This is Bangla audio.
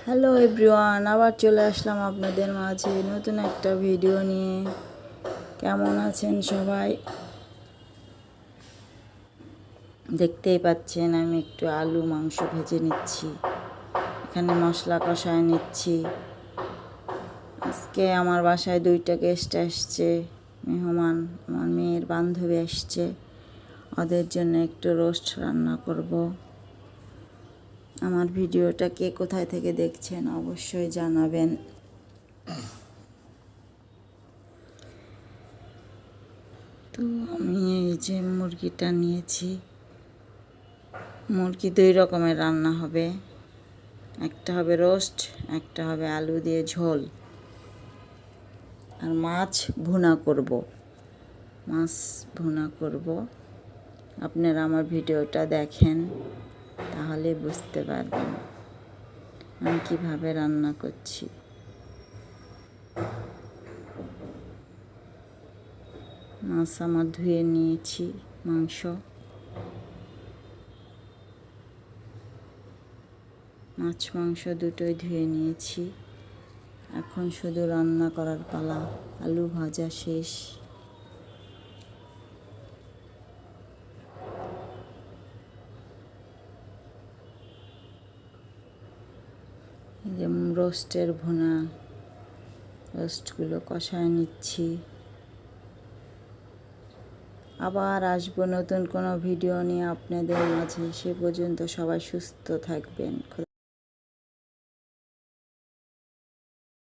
হ্যালো এভরিওয়ান, আবার চলে আসলাম আপনাদের মাঝে নতুন একটা ভিডিও নিয়ে। কেমন আছেন সবাই? দেখতেই পাচ্ছেন আমি একটু আলু মাংস ভেজে নিচ্ছি, এখানে মশলা কষায় নিচ্ছি। আজকে আমার বাসায় 2টা গেস্ট আসছে, মেহমান, আমার মেয়ের বান্ধবী আসছে, ওদের জন্য একটু রোস্ট রান্না করব। আমার ভিডিওটা কে কোথায় থেকে দেখছেন অবশ্যই জানাবেন। তো আমি এই যে মুরগিটা নিয়েছি, মুরগি 2 রকমের রান্না হবে, একটা হবে রোস্ট, একটা হবে আলু দিয়ে ঝোল, আর মাছ ভুনা করব। আপনারা আমার ভিডিওটা দেখেন, তাহলে বুঝতে পারবেন আমি কীভাবে রান্না করছি। মাছ আমার ধুয়ে নিয়েছি, মাংস মাংস দুটোই ধুয়ে নিয়েছি। এখন শুধু রান্না করার পালা। আলু ভাজা শেষ। এই যে রোস্টের ভুনা, রোস্টগুলো কষায় নিচ্ছি। আবার আসবো নতুন কোনো ভিডিও নিয়ে আপনাদের মাঝে। সে পর্যন্ত সবাই সুস্থ থাকবেন।